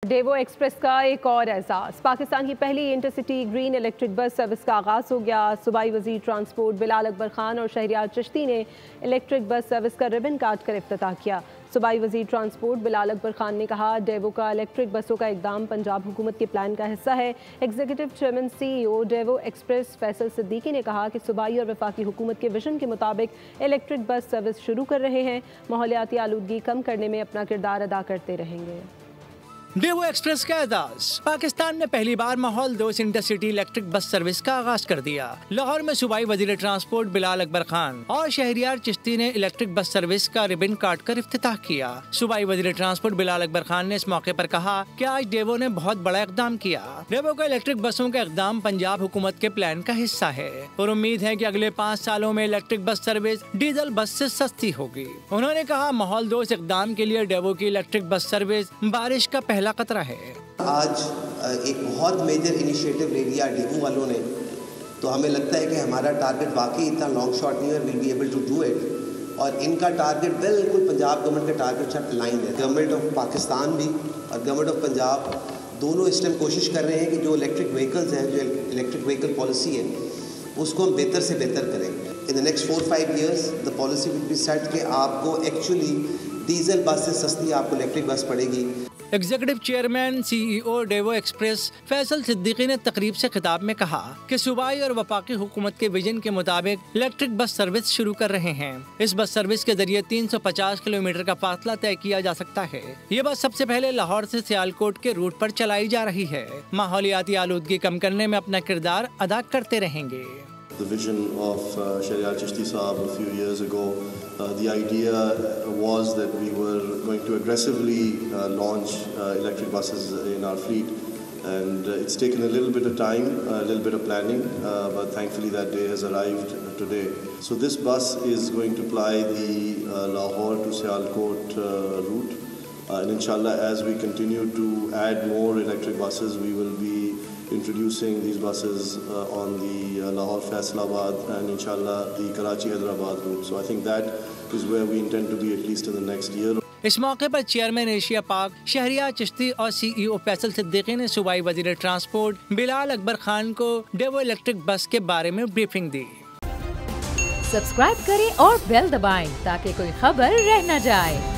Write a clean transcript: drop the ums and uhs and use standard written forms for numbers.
Daewoo express का एक और एहसास। पाकिस्तान की पहली intercity green electric bus service का आगाज़ हो गया। सूबाई वज़ीर ट्रांसपोर्ट बिलाल अकबर खान और शहरियार चिश्ती ने इलेक्ट्रिक बस सर्विस का रिबन काट कर इफ्तिताह किया। सूबाई वज़ीर ट्रांसपोर्ट बिलाल अकबर खान ने कहा, डेवो का इलेक्ट्रिक बसों का इक़दाम पंजाब हुकूमत के प्लान का हिस्सा है। Executive chairman CEO Daewoo express Faisal Siddiqui ने कहा कि सूबाई और वफाकी हुकूमत के विजन के मुताबिक इलेक्ट्रिक बस सर्विस शुरू कर रहे हैं। माहौलियाती आलूदगी कम करने में अपना किरदार अदा करते रहेंगे। डेवो एक्सप्रेस का एजाज। पाकिस्तान ने पहली बार माहौल दोस्त इंटरसिटी इलेक्ट्रिक बस सर्विस का आगाज कर दिया। लाहौर में सूबाई वजीर ट्रांसपोर्ट बिलाल अकबर खान और शहरियार चिश्ती ने इलेक्ट्रिक बस सर्विस का रिबन काट कर इफ्तिताह किया। सूबाई वजीर ट्रांसपोर्ट बिलाल अकबर खान ने इस मौके पर कहा कि आज डेवो ने बहुत बड़ा इकदाम किया। डेवो का इलेक्ट्रिक बसों का इकदाम पंजाब हुकूमत के प्लान का हिस्सा है और उम्मीद है कि अगले 5 सालों में इलेक्ट्रिक बस सर्विस डीजल बस से सस्ती होगी। उन्होंने कहा, माहौल दोस्त इकदाम के लिए डेवो की इलेक्ट्रिक बस सर्विस बारिश का पहला खतरा है। आज एक बहुत मेजर इनिशिएटिव ले लिया डेवो वालों ने, तो हमें लगता है कि हमारा टारगेट वाकई इतना लॉन्ग शॉट नहीं है, will be able to do it. और इनका टारगेट बिल्कुल पंजाब गवर्नमेंट का टारगेट से अलाइन है। गवर्नमेंट ऑफ पाकिस्तान भी और गवर्नमेंट ऑफ पंजाब दोनों इस टाइम कोशिश कर रहे हैं कि जो इलेक्ट्रिक व्हीकल्स हैं, जो इलेक्ट्रिक व्हीकल पॉलिसी है, उसको हम बेहतर से बेहतर करें। In the next 4-5 years the policy will be set कि आपको एक्चुअली डीजल बस से सस्ती आपको इलेक्ट्रिक बस पड़ेगी। Executive chairman CEO Daewoo express Faisal Siddiqui ने तकरीब से खिताब में कहा कि सूबाई और वफाकी हुकूमत के विजन के मुताबिक इलेक्ट्रिक बस सर्विस शुरू कर रहे हैं। इस बस सर्विस के जरिए 350 किलोमीटर का फासला तय किया जा सकता है। ये बस सबसे पहले लाहौर से सियालकोट के रूट पर चलाई जा रही है। माहौलियाती आलूदगी कम करने में अपना किरदार अदा करते रहेंगे। The vision of Shahryar Chishti Saab a few years ago, the idea was that we were going to aggressively launch electric buses in our fleet, and it's taken a little bit of time, a little bit of planning, but thankfully that day has arrived today. So this bus is going to ply the Lahore to Sialkot route, and inshallah as we continue to add more electric buses, we will be introducing these buses on the Lahore Faisalabad and inshallah the Karachi Hyderabad route. So I think that is where we intend to be at least in the next year. इस मौके पर chairman Asia पाक शहरियार चिश्ती और CEO Faisal Siddiqui ने सूबाई वजीर transport Bilal Akbar Khan को Daewoo electric bus के बारे में ब्रीफिंग दी। सब्सक्राइब करें और बेल दबाएं ताकि कोई खबर रह न जाए।